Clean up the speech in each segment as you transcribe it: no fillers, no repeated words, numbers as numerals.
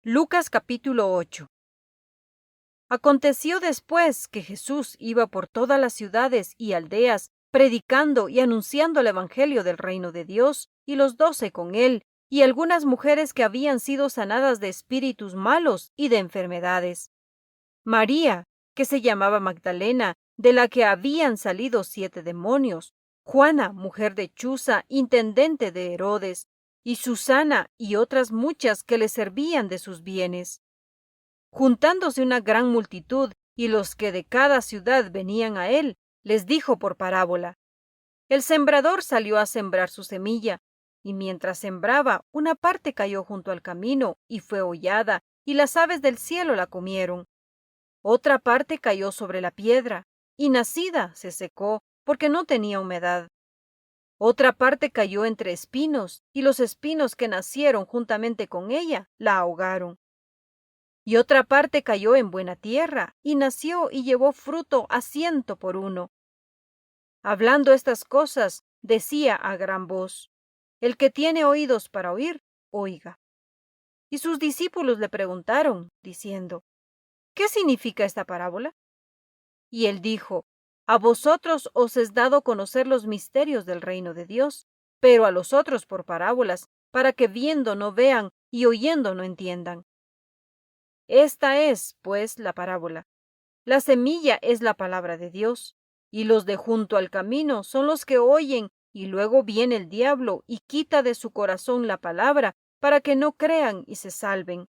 Lucas capítulo 8. Aconteció después que Jesús iba por todas las ciudades y aldeas, predicando y anunciando el evangelio del reino de Dios, y los 12 con él, y algunas mujeres que habían sido sanadas de espíritus malos y de enfermedades. María, que se llamaba Magdalena, de la que habían salido 7 demonios, Juana, mujer de Chuza, intendente de Herodes, y Susana y otras muchas que le servían de sus bienes. Juntándose una gran multitud y los que de cada ciudad venían a él, les dijo por parábola: El sembrador salió a sembrar su semilla, y mientras sembraba, una parte cayó junto al camino y fue hollada, y las aves del cielo la comieron. Otra parte cayó sobre la piedra, y nacida se secó, porque no tenía humedad. Otra parte cayó entre espinos, y los espinos que nacieron juntamente con ella la ahogaron. Y otra parte cayó en buena tierra, y nació y llevó fruto a 100 por 1. Hablando estas cosas, decía a gran voz: El que tiene oídos para oír, oiga. Y sus discípulos le preguntaron, diciendo: ¿Qué significa esta parábola? Y él dijo: A vosotros os es dado conocer los misterios del reino de Dios, pero a los otros por parábolas, para que viendo no vean y oyendo no entiendan. Esta es, pues, la parábola. La semilla es la palabra de Dios, y los de junto al camino son los que oyen, y luego viene el diablo y quita de su corazón la palabra, para que no crean y se salven.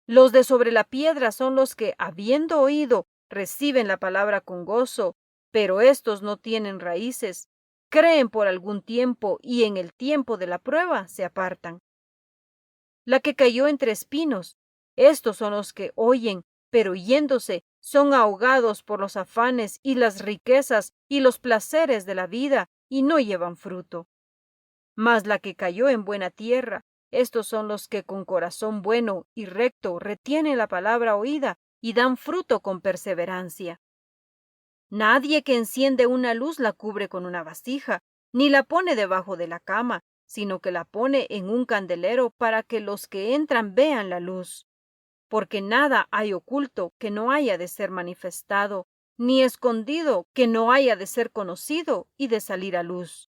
Los de sobre la piedra son los que, habiendo oído, reciben la palabra con gozo, pero éstos no tienen raíces, creen por algún tiempo y en el tiempo de la prueba se apartan. La que cayó entre espinos, estos son los que oyen, pero yéndose son ahogados por los afanes y las riquezas y los placeres de la vida, y no llevan fruto. Mas la que cayó en buena tierra, estos son los que con corazón bueno y recto retienen la palabra oída y dan fruto con perseverancia. Nadie que enciende una luz la cubre con una vasija, ni la pone debajo de la cama, sino que la pone en un candelero para que los que entran vean la luz. Porque nada hay oculto que no haya de ser manifestado, ni escondido que no haya de ser conocido y de salir a luz.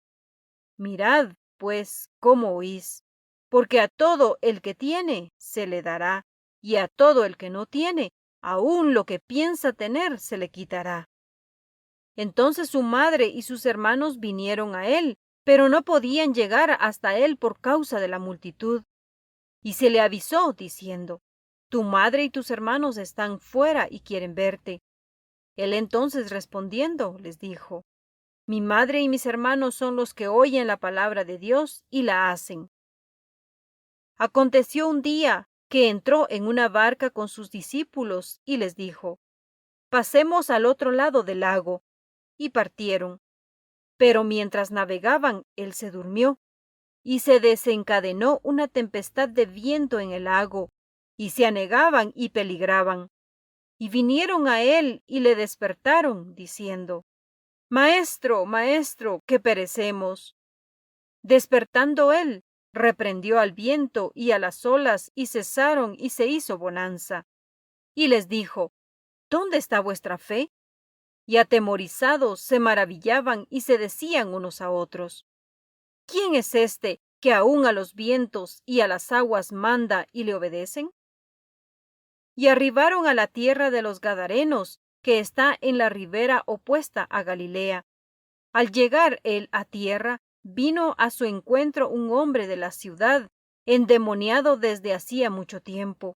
Mirad, pues, cómo oís, porque a todo el que tiene se le dará, y a todo el que no tiene, aun lo que piensa tener se le quitará. Entonces su madre y sus hermanos vinieron a él, pero no podían llegar hasta él por causa de la multitud. Y se le avisó, diciendo: Tu madre y tus hermanos están fuera y quieren verte. Él entonces respondiendo les dijo: Mi madre y mis hermanos son los que oyen la palabra de Dios y la hacen. Aconteció un día que entró en una barca con sus discípulos y les dijo: Pasemos al otro lado del lago. Y partieron. Pero mientras navegaban, él se durmió, y se desencadenó una tempestad de viento en el lago, y se anegaban y peligraban. Y vinieron a él y le despertaron, diciendo: Maestro, maestro, que perecemos. Despertando él, reprendió al viento y a las olas, y cesaron, y se hizo bonanza. Y les dijo: ¿Dónde está vuestra fe? Y atemorizados se maravillaban y se decían unos a otros: ¿Quién es este que aun a los vientos y a las aguas manda y le obedecen? Y arribaron a la tierra de los Gadarenos, que está en la ribera opuesta a Galilea. Al llegar él a tierra, vino a su encuentro un hombre de la ciudad, endemoniado desde hacía mucho tiempo,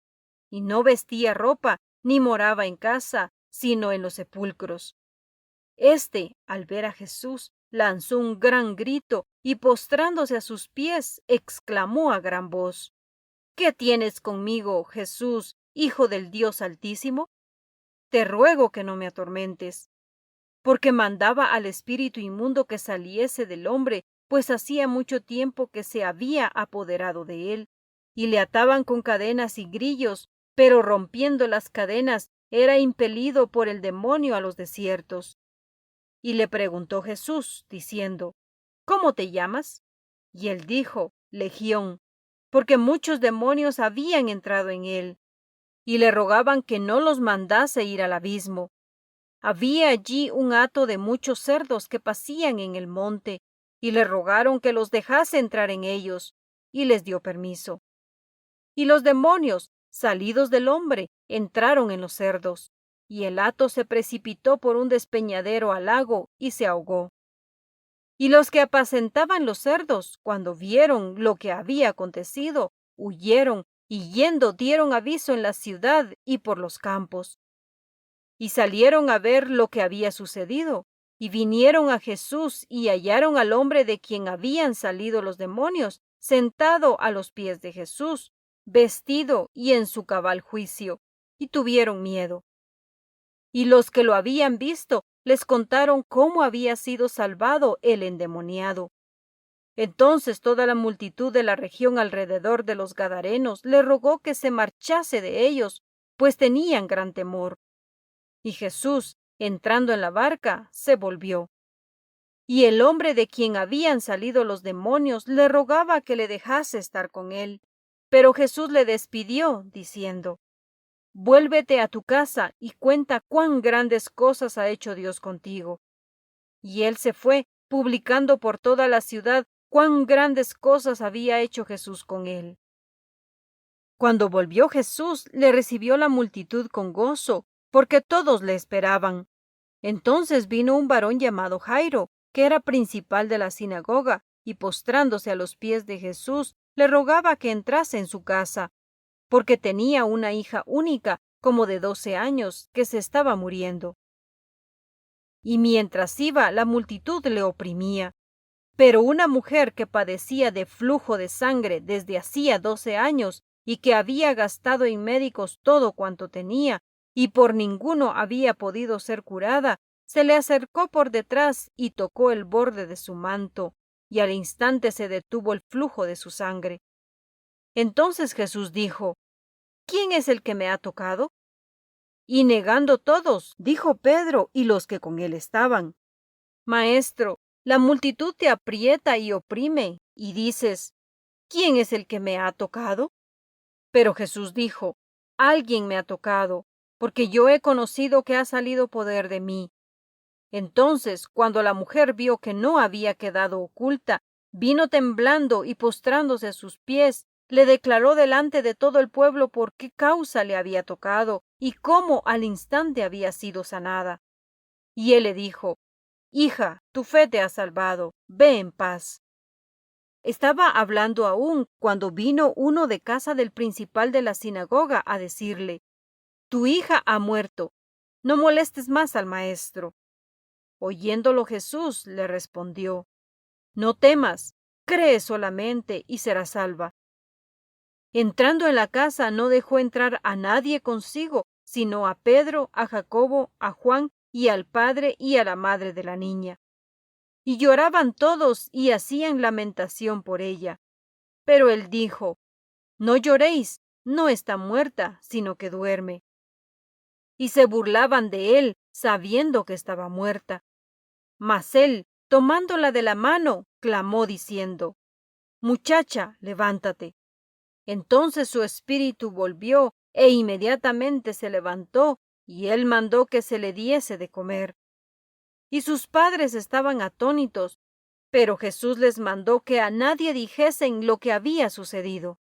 y no vestía ropa, ni moraba en casa, sino en los sepulcros. Este, al ver a Jesús, lanzó un gran grito y postrándose a sus pies, exclamó a gran voz: ¿Qué tienes conmigo, Jesús, Hijo del Dios Altísimo? Te ruego que no me atormentes. Porque mandaba al espíritu inmundo que saliese del hombre, pues hacía mucho tiempo que se había apoderado de él, y le ataban con cadenas y grillos, pero rompiendo las cadenas, era impelido por el demonio a los desiertos. Y le preguntó Jesús, diciendo: ¿Cómo te llamas? Y él dijo: Legión, porque muchos demonios habían entrado en él, y le rogaban que no los mandase ir al abismo. Había allí un hato de muchos cerdos que pacían en el monte, y le rogaron que los dejase entrar en ellos, y les dio permiso. Y los demonios, salidos del hombre, entraron en los cerdos, y el hato se precipitó por un despeñadero al lago y se ahogó. Y los que apacentaban los cerdos, cuando vieron lo que había acontecido, huyeron, y yendo dieron aviso en la ciudad y por los campos. Y salieron a ver lo que había sucedido, y vinieron a Jesús y hallaron al hombre de quien habían salido los demonios, sentado a los pies de Jesús, vestido y en su cabal juicio, y tuvieron miedo. Y los que lo habían visto les contaron cómo había sido salvado el endemoniado. Entonces toda la multitud de la región alrededor de los Gadarenos le rogó que se marchase de ellos, pues tenían gran temor. Y Jesús, entrando en la barca, se volvió. Y el hombre de quien habían salido los demonios le rogaba que le dejase estar con él. Pero Jesús le despidió, diciendo: Vuélvete a tu casa y cuenta cuán grandes cosas ha hecho Dios contigo. Y él se fue, publicando por toda la ciudad cuán grandes cosas había hecho Jesús con él. Cuando volvió Jesús, le recibió la multitud con gozo, porque todos le esperaban. Entonces vino un varón llamado Jairo, que era principal de la sinagoga, y postrándose a los pies de Jesús, le rogaba que entrase en su casa, porque tenía una hija única, como de 12 años, que se estaba muriendo. Y mientras iba, la multitud le oprimía. Pero una mujer que padecía de flujo de sangre desde hacía 12 años, y que había gastado en médicos todo cuanto tenía, y por ninguno había podido ser curada, se le acercó por detrás y tocó el borde de su manto, y al instante se detuvo el flujo de su sangre. Entonces Jesús dijo: ¿Quién es el que me ha tocado? Y negando todos, dijo Pedro y los que con él estaban: Maestro, la multitud te aprieta y oprime, y dices: ¿Quién es el que me ha tocado? Pero Jesús dijo: Alguien me ha tocado, porque yo he conocido que ha salido poder de mí. Entonces, cuando la mujer vio que no había quedado oculta, vino temblando y postrándose a sus pies, le declaró delante de todo el pueblo por qué causa le había tocado y cómo al instante había sido sanada. Y él le dijo: Hija, tu fe te ha salvado, ve en paz. Estaba hablando aún cuando vino uno de casa del principal de la sinagoga a decirle: Tu hija ha muerto, no molestes más al maestro. Oyéndolo Jesús le respondió: No temas, cree solamente y serás salva. Entrando en la casa no dejó entrar a nadie consigo, sino a Pedro, a Jacobo, a Juan y al padre y a la madre de la niña. Y lloraban todos y hacían lamentación por ella. Pero él dijo: No lloréis, no está muerta, sino que duerme. Y se burlaban de él, sabiendo que estaba muerta. Mas él, tomándola de la mano, clamó diciendo: Muchacha, levántate. Entonces su espíritu volvió, e inmediatamente se levantó, y él mandó que se le diese de comer. Y sus padres estaban atónitos, pero Jesús les mandó que a nadie dijesen lo que había sucedido.